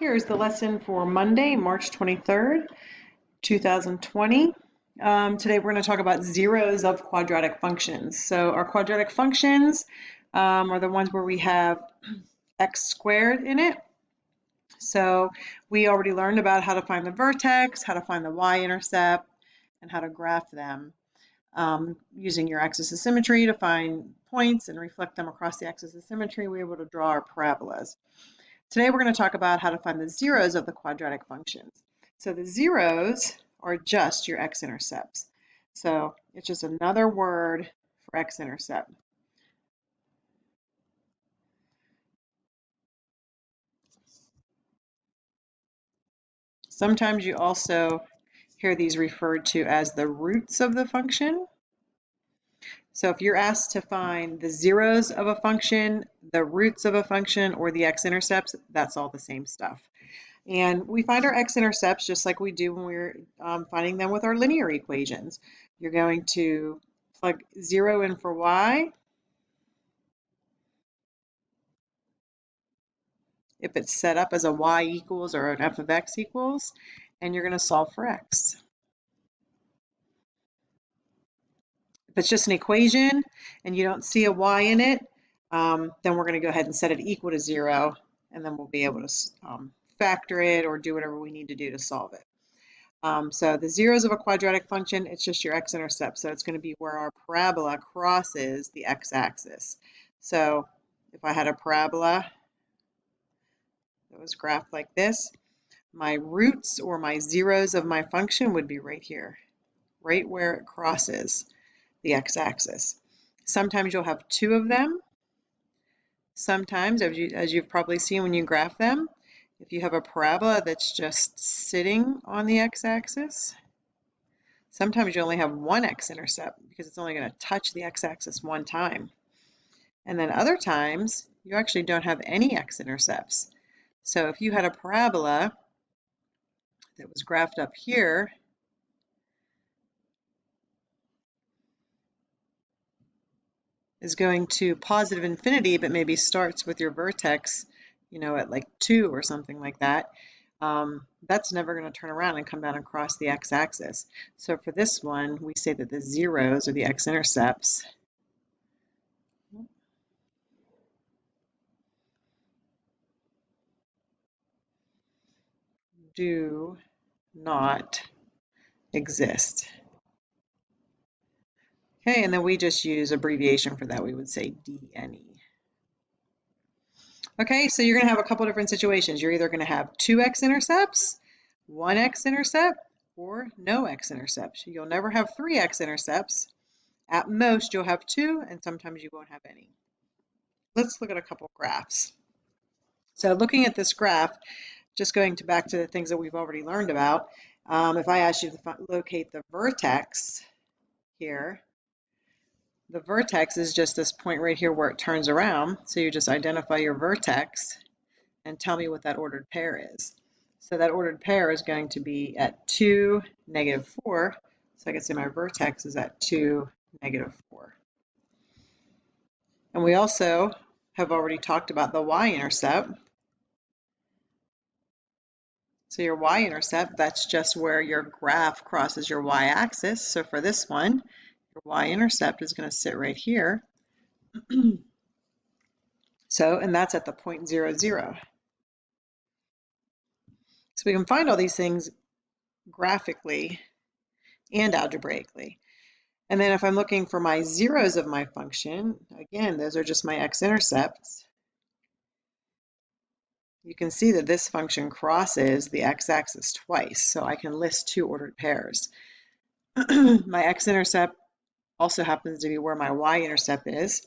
Here's the lesson for Monday, March 23rd, 2020. Today we're going to talk about zeros of quadratic functions. So our quadratic functions are the ones where we have x squared in it. So we already learned about how to find the vertex, how to find the y-intercept, and how to graph them using your axis of symmetry to find points and reflect them across the axis of symmetry. We're able to draw our parabolas. Today we're going to talk about how to find the zeros of the quadratic functions. So the zeros are just your x-intercepts. So it's just another word for x-intercept. Sometimes you also hear these referred to as the roots of the function. So if you're asked to find the zeros of a function, the roots of a function, or the x-intercepts, that's all the same stuff. And we find our x-intercepts just like we do when we're finding them with our linear equations. You're going to plug 0 in for y. If it's set up as a y equals or an f of x equals, and you're going to solve for x. If it's just an equation and you don't see a y in it, then we're going to go ahead and set it equal to 0, and then we'll be able to factor it or do whatever we need to do to solve it. So the zeros of a quadratic function, it's just your x-intercept. So it's going to be where our parabola crosses the x-axis. So if I had a parabola that was graphed like this, my roots or my zeros of my function would be right here, right where it crosses the x-axis. Sometimes you'll have two of them. Sometimes, as you've probably seen when you graph them, if you have a parabola that's just sitting on the x-axis, sometimes you only have one x-intercept because it's only going to touch the x-axis one time. And then other times, you actually don't have any x-intercepts. So if you had a parabola that was graphed up here, is going to positive infinity, but maybe starts with your vertex, at like 2 or something like that, that's never going to turn around and come down across the x-axis. So for this one, we say that the zeros or the x-intercepts do not exist. Okay, and then we just use abbreviation for that. We would say DNE. Okay, so you're going to have a couple different situations. You're either going to have two x-intercepts, one x-intercept, or no x-intercepts. You'll never have three x-intercepts. At most, you'll have two, and sometimes you won't have any. Let's look at a couple graphs. So looking at this graph, just going back to the things that we've already learned about, if I ask you to locate the vertex here, the vertex is just this point right here where it turns around. So you just identify your vertex and tell me what that ordered pair is. So that ordered pair is going to be at 2, -4. So I can say my vertex is at 2, -4. And we also have already talked about the y-intercept. So your y-intercept, that's just where your graph crosses your y-axis. So for this one, your y-intercept is going to sit right here. And that's at the point 0, 0. So we can find all these things graphically and algebraically. And then if I'm looking for my zeros of my function, again, those are just my x-intercepts. You can see that this function crosses the x-axis twice, so I can list two ordered pairs. My x-intercept also happens to be where my y-intercept is.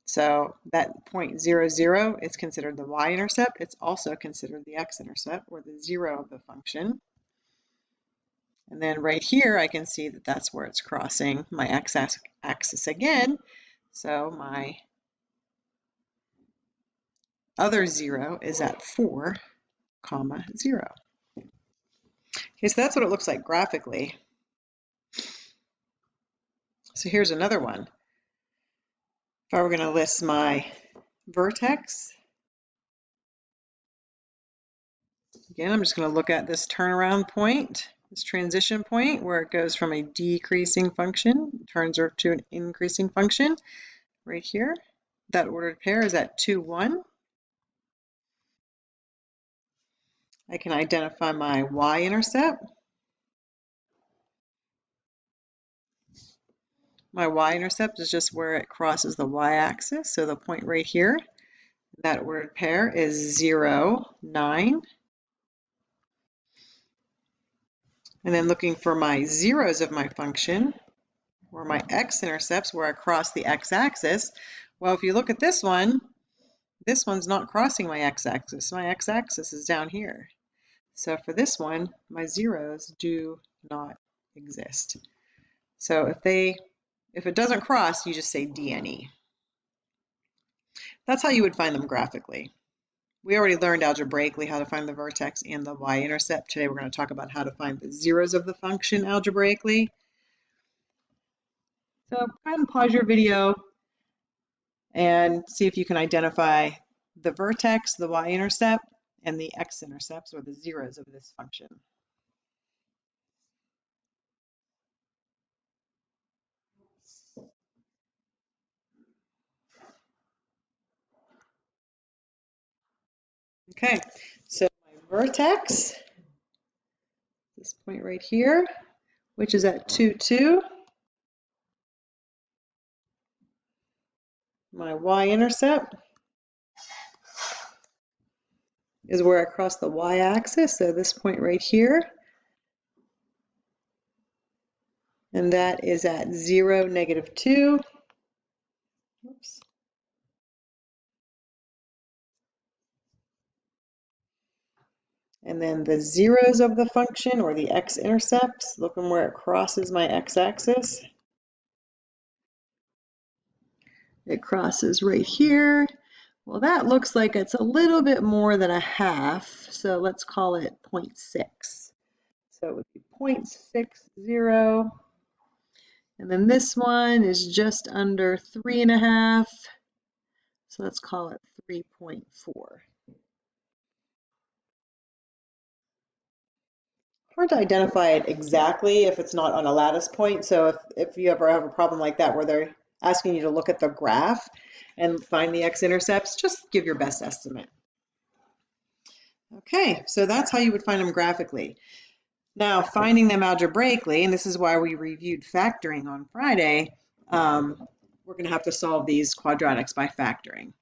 So that point 0, 0 is considered the y-intercept. It's also considered the x-intercept, or the zero of the function. And then right here, I can see that that's where it's crossing my x-axis again. So my other 0 is at 4, 0. Okay, so that's what it looks like graphically. So here's another one. If I were going to list my vertex, Again, I'm just going to look at this turnaround point, this transition point where it goes from a decreasing function, turns to an increasing function right here. That ordered pair is at 2, 1. I can identify my y-intercept. My y-intercept is just where it crosses the y-axis, so the point right here. That ordered pair is 0, 9. And then looking for my zeros of my function, or my x-intercepts, where I cross the x-axis. Well, if you look at this one's not crossing my x-axis. My x-axis is down here. So for this one, my zeros do not exist. So if it doesn't cross, you just say DNE. That's how you would find them graphically. We already learned algebraically how to find the vertex and the y-intercept. Today we're going to talk about how to find the zeros of the function algebraically. So go ahead and pause your video and see if you can identify the vertex, the y-intercept, and the x-intercepts, or the zeros of this function. Okay, so my vertex, this point right here, which is at 2, 2. My y-intercept is where I cross the y-axis, so this point right here. And that is at 0, negative 2. Oops. And then the zeros of the function, or the x-intercepts, looking where it crosses my x-axis. It crosses right here. Well, that looks like it's a little bit more than a half, so let's call it 0.6. So it would be 0.60. And then this one is just under 3.5. So let's call it 3.4. Hard to identify it exactly if it's not on a lattice point. So if you ever have a problem like that where they're asking you to look at the graph and find the x-intercepts, just give your best estimate. Okay, so that's how you would find them graphically. Now, finding them algebraically, and this is why we reviewed factoring on Friday, we're going to have to solve these quadratics by factoring.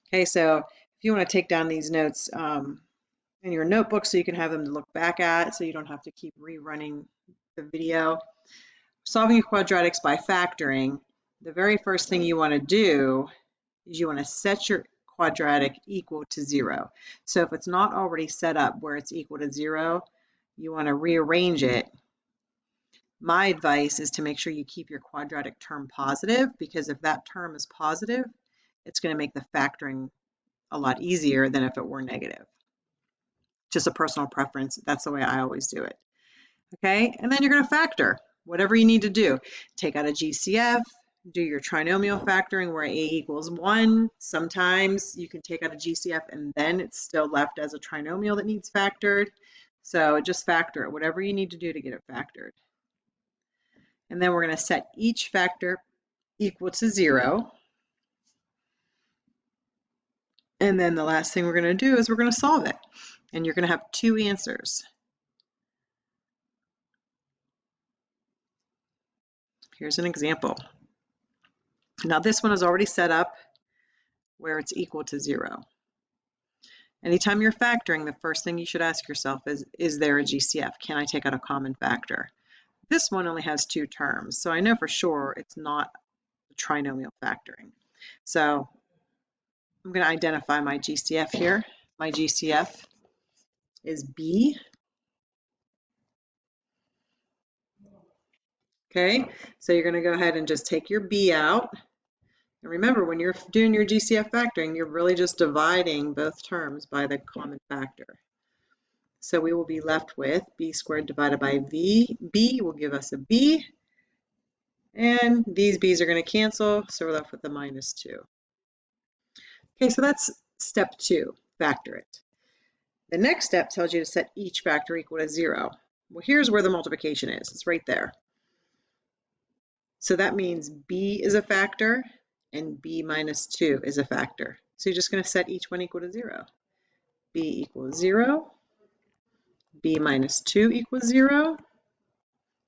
Okay, so if you want to take down these notes in your notebook so you can have them to look back at, so you don't have to keep rerunning the video. Solving quadratics by factoring, the very first thing you want to do is you want to set your quadratic equal to 0. So if it's not already set up where it's equal to 0, you want to rearrange it. My advice is to make sure you keep your quadratic term positive, because if that term is positive, it's going to make the factoring a lot easier than if it were negative. Just a personal preference. That's the way I always do it. Okay, and then you're going to factor whatever you need to do. Take out a GCF, do your trinomial factoring where a equals 1. Sometimes you can take out a GCF and then it's still left as a trinomial that needs factored. So just factor it, whatever you need to do to get it factored. And then we're going to set each factor equal to 0. And then the last thing we're going to do is we're going to solve it. And you're going to have 2 answers. Here's an example. Now this one is already set up where it's equal to 0. Anytime you're factoring, the first thing you should ask yourself is there a GCF? Can I take out a common factor? This one only has 2 terms, so I know for sure it's not a trinomial factoring. So I'm going to identify my GCF here. My GCF is B. Okay, so you're going to go ahead and just take your B out. And remember, when you're doing your GCF factoring, you're really just dividing both terms by the common factor. So we will be left with B squared divided by V. B will give us a B. And these B's are going to cancel, so we're left with the -2. Okay, so that's step 2, factor it. The next step tells you to set each factor equal to 0. Well, here's where the multiplication is. It's right there. So that means b is a factor and b minus 2 is a factor. So you're just going to set each one equal to 0. b equals 0, b minus 2 equals 0,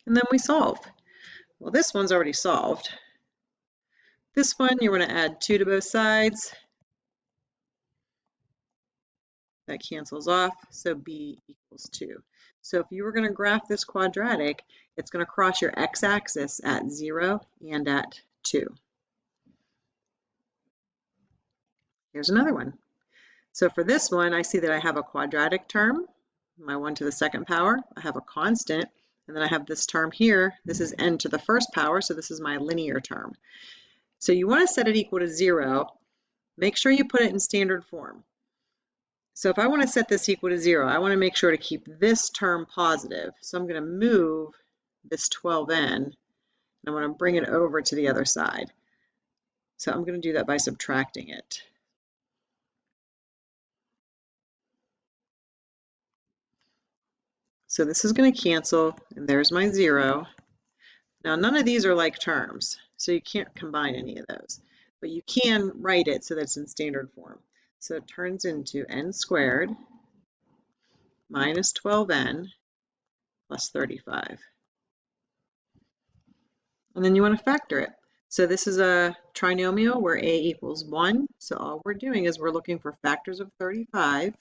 and then we solve. Well, this one's already solved. This one, you're going to add 2 to both sides. That cancels off, so b equals 2. So if you were going to graph this quadratic, it's going to cross your x-axis at 0 and at 2. Here's another one. So for this one, I see that I have a quadratic term, my 1 to the second power. I have a constant, and then I have this term here. This is n to the first power, so this is my linear term. So you want to set it equal to 0. Make sure you put it in standard form. So if I want to set this equal to 0, I want to make sure to keep this term positive. So I'm going to move this 12n, and I want to bring it over to the other side. So I'm going to do that by subtracting it. So this is going to cancel, and there's my 0. Now, none of these are like terms, so you can't combine any of those. But you can write it so that it's in standard form. So it turns into n squared minus 12n plus 35. And then you want to factor it. So this is a trinomial where a equals 1. So all we're doing is we're looking for factors of 35.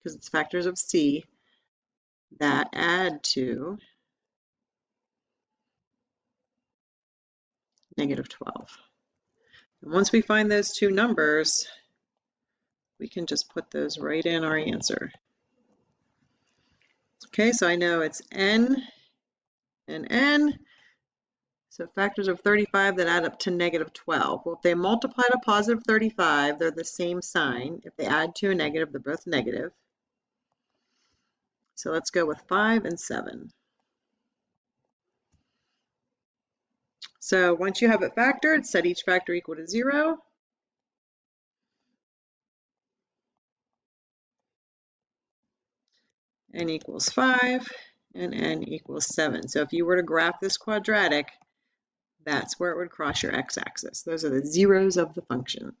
Because it's factors of c that add to negative 12. And once we find those two numbers, we can just put those right in our answer. Okay, so I know it's n and n. So factors of 35 that add up to negative 12. Well, if they multiply to positive 35, they're the same sign. If they add to a negative, they're both negative. So let's go with 5 and 7. So once you have it factored, set each factor equal to 0. N equals 5 and n equals 7. So if you were to graph this quadratic, that's where it would cross your x-axis. Those are the zeros of the function.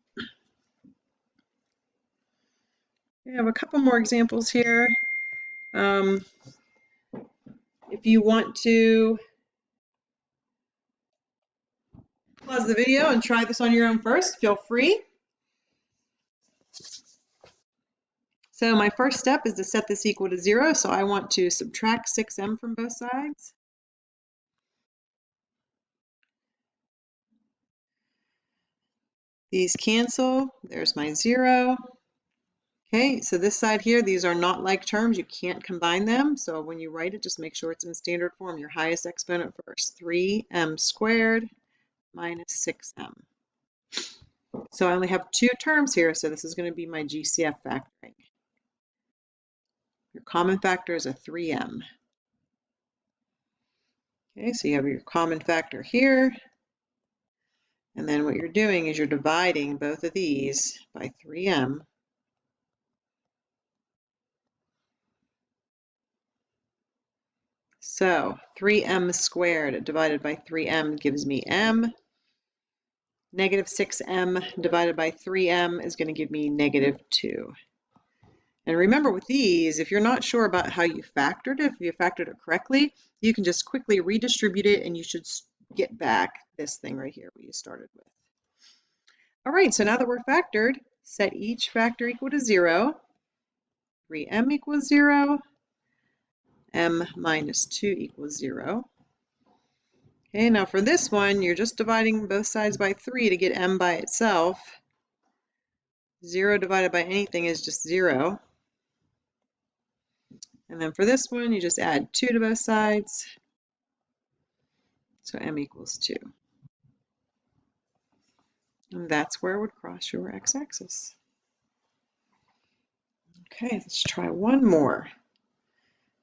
We have a couple more examples here. If you want to pause the video and try this on your own first, feel free. So my first step is to set this equal to 0. So I want to subtract 6m from both sides. These cancel. There's my 0. Okay, so this side here, these are not like terms. You can't combine them. So when you write it, just make sure it's in standard form. Your highest exponent first. 3m squared minus 6m. So I only have 2 terms here, so this is going to be my GCF factoring. Your common factor is a 3m. Okay, so you have your common factor here. And then what you're doing is you're dividing both of these by 3m. So 3m squared divided by 3m gives me m. Negative 6m divided by 3m is going to give me negative 2. And remember with these, if you're not sure about how you factored it, if you factored it correctly, you can just quickly redistribute it and you should get back this thing right here where you started with. All right, so now that we're factored, set each factor equal to 0. 3m equals 0. M minus 2 equals 0. Okay, now for this one, you're just dividing both sides by 3 to get m by itself. 0 divided by anything is just 0. And then for this one, you just add 2 to both sides. So m equals 2. And that's where it would cross your x-axis. Okay, let's try one more.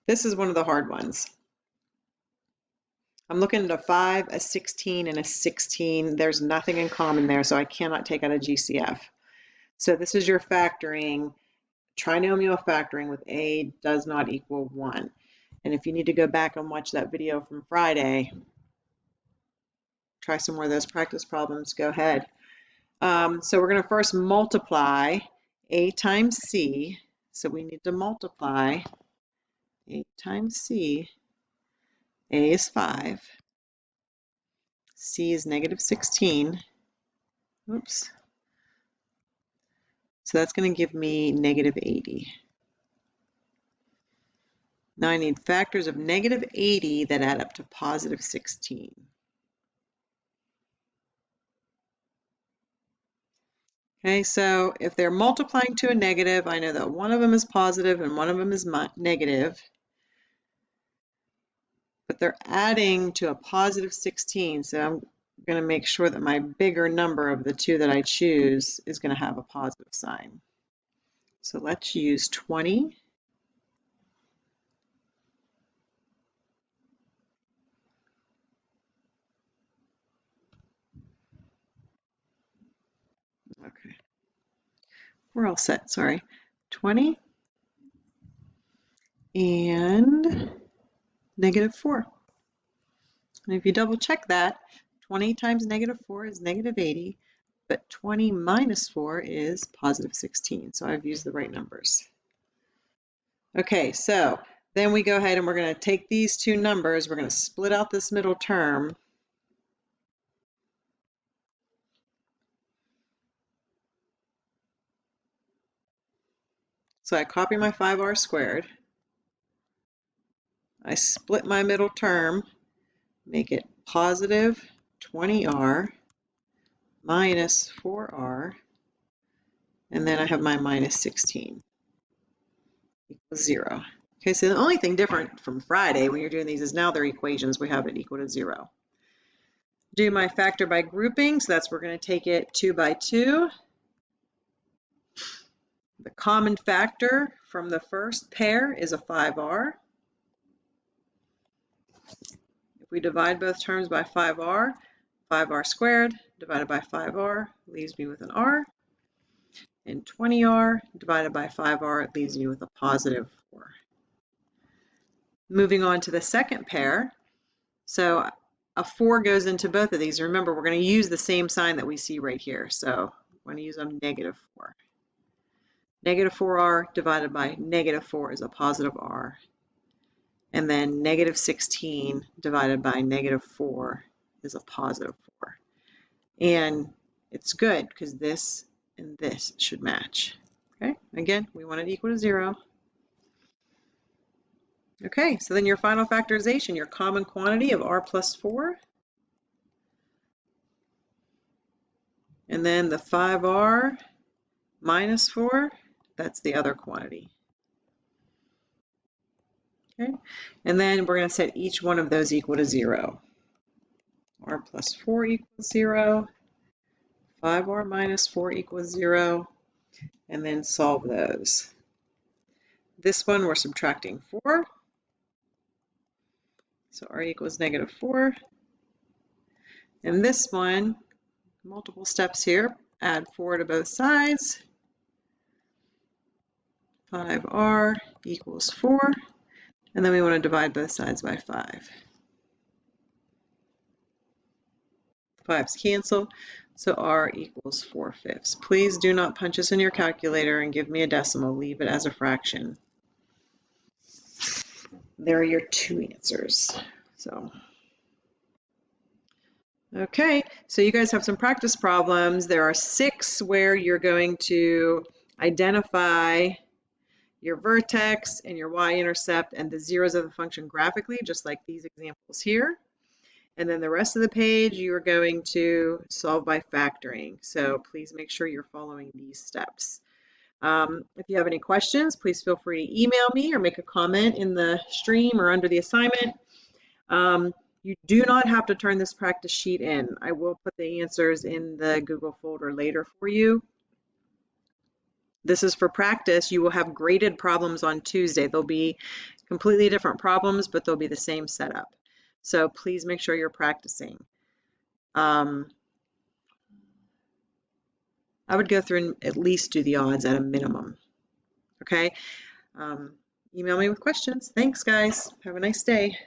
This is one of the hard ones. I'm looking at a 5, a 16, and a 16. There's nothing in common there, so I cannot take out a GCF. So this is your factoring, trinomial factoring with a does not equal 1. And if you need to go back and watch that video from Friday, try some more of those practice problems, go ahead. So we're going to first multiply a times c. So we need to multiply a times c. A is 5. C is negative 16. Oops. So that's going to give me negative 80. Now I need factors of negative 80 that add up to positive 16. Okay, so if they're multiplying to a negative, I know that one of them is positive and one of them is negative. But they're adding to a positive 16, so I'm going to make sure that my bigger number of the two that I choose is going to have a positive sign. So let's use 20. Okay, we're all set, sorry. 20 and negative 4. And if you double check that, 20 times negative 4 is negative 80, but 20 minus 4 is positive 16. So I've used the right numbers. Okay, so then we go ahead and we're going to take these two numbers, we're going to split out this middle term. So I copy my 5r squared. I split my middle term, make it positive 20r minus 4r, and then I have my minus 16 equals 0. Okay, so the only thing different from Friday when you're doing these is now they're equations. We have it equal to 0. Do my factor by grouping, so that's we're going to take it 2 by 2. The common factor from the first pair is a 5r. If we divide both terms by 5r, 5r squared divided by 5r leaves me with an r. And 20r divided by 5r leaves me with a positive 4. Moving on to the second pair. So a 4 goes into both of these. Remember, we're going to use the same sign that we see right here. So I'm going to use a negative 4. Negative 4r divided by negative 4 is a positive r. And then negative 16 divided by negative 4 is a positive 4. And it's good because this and this should match. Okay, again, we want it equal to 0. Okay, so then your final factorization, your common quantity of r plus 4. And then the 5r minus 4, that's the other quantity. Okay, and then we're going to set each one of those equal to 0. R plus 4 equals 0. 5r minus 4 equals 0. And then solve those. This one we're subtracting 4. So r equals negative 4. And this one, multiple steps here, add 4 to both sides. 5r equals 4. And then we want to divide both sides by 5. 5's cancel, so r equals 4/5. Please do not punch this in your calculator and give me a decimal. Leave it as a fraction. There are your two answers. Okay, so you guys have some practice problems. There are 6 where you're going to identify your vertex and your y-intercept and the zeros of the function graphically, just like these examples here. And then the rest of the page, you are going to solve by factoring. So please make sure you're following these steps. If you have any questions, please feel free to email me or make a comment in the stream or under the assignment. You do not have to turn this practice sheet in. I will put the answers in the Google folder later for you. This is for practice. You will have graded problems on Tuesday. They'll be completely different problems, but they'll be the same setup. So please make sure you're practicing. I would go through and at least do the odds at a minimum. Okay? Email me with questions. Thanks, guys. Have a nice day.